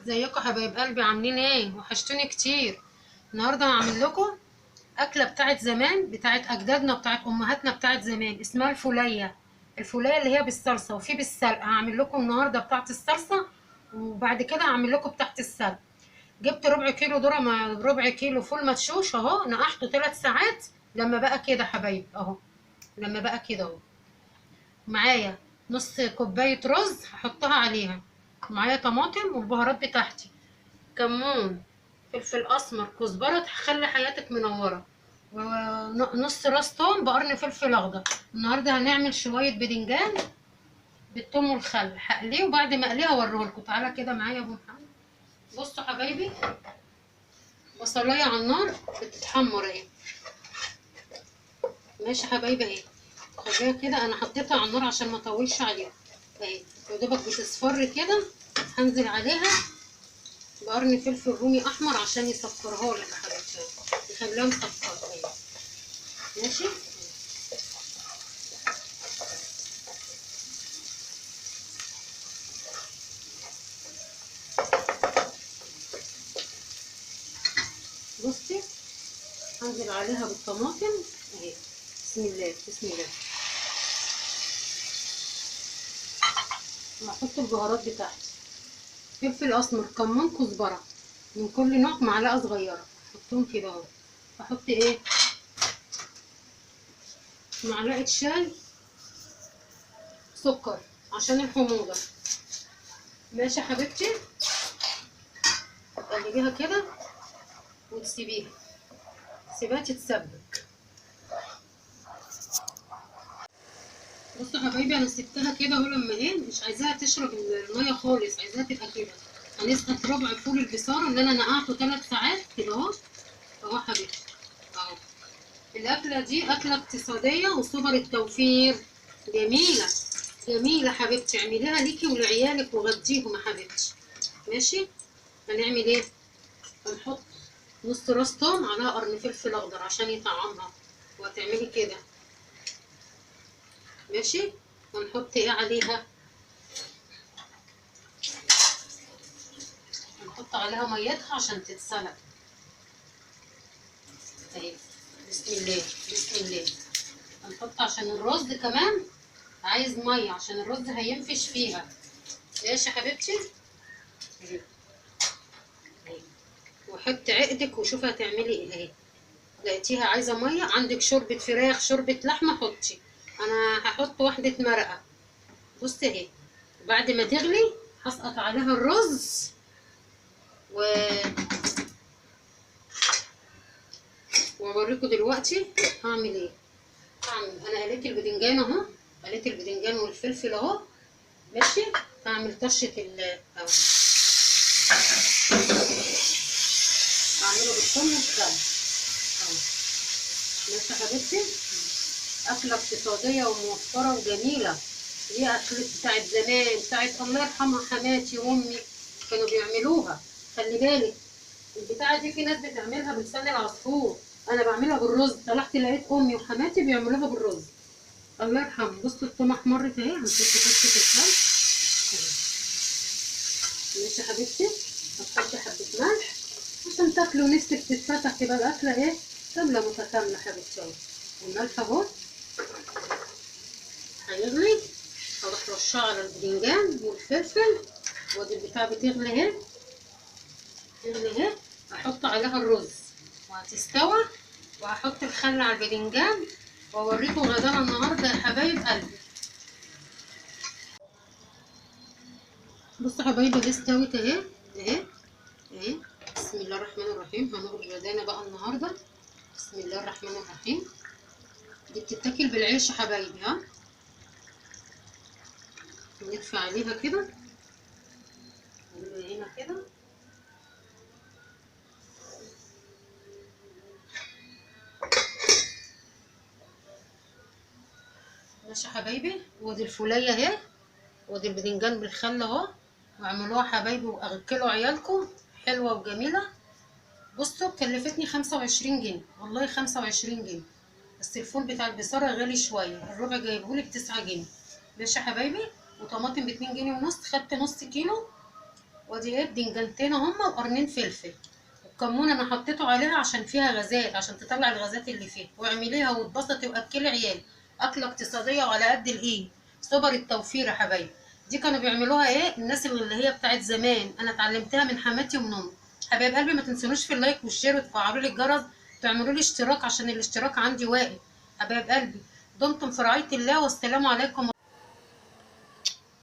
ازيكم حبايب قلبي؟ عاملين ايه؟ وحشتوني كتير. النهارده هعمل لكم اكله بتاعت زمان، بتاعت اجدادنا، بتاعت امهاتنا، بتاعت زمان، اسمها الفوليه. الفوليه اللي هي بالصلصه وفي بالسلق. هعمل لكم النهارده بتاعت الصلصه، وبعد كده هعمل لكم بتاعت السلق. جبت ربع كيلو ذره مع ربع كيلو فول مدشوش اهو، نقعته 3 ساعات. لما بقى كده حبايب اهو، لما بقى كده اهو. معايا نص كوبايه رز هحطها عليها. معايا طماطم والبهارات بتاعتي، كمون، فلفل اسمر، كزبره تخلي حياتك منوره، ونص راس توم بقرن فلفل اخضر. النهارده هنعمل شويه بدنجان بالثوم والخل، هقليه وبعد ما اقليه هوريهولكم. تعالى كده معايا يا ابو محمد. بصوا حبايبي، بصلايه على النار بتتحمر اهي. ماشي حبايبي اهي، خليها كده. انا حطيتها على النار عشان ما اطولش عليها اهي، يا دوبك بتصفر كده. هنزل عليها بقرن فلفل رومي احمر عشان يسكرها لك يا حبيبتي، يخليها مسكره اهي. ماشي. بصي، هنزل عليها بالطماطم اهي. بسم الله بسم الله. وهحط البهارات بتاعتي، فلفل اسمر، كمون، كزبره، من كل نوع معلقه صغيره. احطهم كده اهو. احط ايه؟ معلقه شاي سكر عشان الحموضه. ماشي يا حبيبتي. تقلبيها كده وتسيبيها، سيبها تتسبك. بصوا يا حبايبي، انا سبتها كده اهو. لما ايه، مش عايزاها تشرب الميه خالص، عايزاها تبقى كده. هنسقط ربع فول البصاره اللي انا نقعته 3 ساعات كده اهو. اهو حبيبتي اهو. الاكله دي اكله اقتصاديه وسوبر التوفير. جميله جميله حبيبتي، اعمليها ليكي ولعيالك وغديهم يا حبيبتي. ماشي. هنعمل ايه؟ هنحط نص راس توم على قرن فلفل اخضر عشان يطعمها، وهتعملي كده. ماشي. ونحط ايه عليها؟ هنحط عليها ميتها عشان تتسلق اهي. بسم الله بسم الله. هنحط عشان الرز كمان عايز ميه، عشان الرز هينفش فيها. ماشي يا حبيبتي اهي. اهي. وحطي عقدك وشوفي هتعملي ايه اهي. لقيتيها عايزه ميه، عندك شوربه فراخ، شوربه لحمه، حطي. انا هحط واحده مرقه. بصي اهي. بعد ما تغلي هسقط عليها الرز و واوريكم دلوقتي هعمل ايه. انا قليت البدنجان اهو، قليت البدنجان والفلفل اهو. ماشي. هعمل طشه اهو، هعمله بالثوم والخل اهو. ماشي يا حبيبتي. اكله اقتصاديه وموفره وجميله. دي اكله بتاعت زمان، بتاعت الله يرحمها حماتي وامي، كانوا بيعملوها. خلي بالك، البتاعه دي في ناس بتعملها بلسان العصفور، انا بعملها بالرز. طلعت لقيت امي وحماتي بيعملوها بالرز. الله يرحمه. بصوا الطماطم احمرت اهي. هنحط طشه الخل. ماشي يا حبيبتي. هتحطي حبه ملح عشان تاكلوا نفسك تتفتح، تبقى الاكله ايه، كامله متكامله حبيبتي اهو. الملح اهو هيغلي. هروح رشاه على البدنجان والفلفل، وادي البتاع بتغلي اهي. تغلي اهي. هحط عليها الرز وهتستوى، وهحط الخل على البدنجان، واوريكم غدانا النهارده يا حبايب قلبي. بصوا حبايبي، دي استوت اهي اهي اهي. بسم الله الرحمن الرحيم. هنغرف غدانا بقى النهارده. بسم الله الرحمن الرحيم. دي بتتاكل بالعيش يا حبايبي. ها، ندفع عليها كده، هنا كده. ماشي يا حبايبي. ودي الفوليه اهي، ودي البدنجان بالخل اهو. واعملوها حبايبي واكلوا عيالكم، حلوه وجميله. بصوا كلفتني 25 جنيه، والله 25 جنيه. بس الفول بتاع البصاره غالي شويه، الربع جايبهولي ب9 جنيه. ماشي يا حبايبي. وطماطم ب2 جنيه ونص، خدت نص كيلو. وادي ايه بدنجانتين هما وقرنين فلفل. الكمون انا حطيته عليها عشان فيها غازات، عشان تطلع الغازات اللي فيها. واعمليها واتبسطي واكلي عيال. اكله اقتصاديه وعلى قد الايد. سوبر التوفير يا حبايبي. دي كانوا بيعملوها ايه الناس اللي هي بتاعت زمان، انا اتعلمتها من حماتي ومن امي. حبايب قلبي، ما تنسونوش في اللايك والشير وتفعلوا لي الجرس، تعملوا لي اشتراك عشان الاشتراك عندي واقف. حبايب قلبي، دمتم في رعايه الله، والسلام عليكم.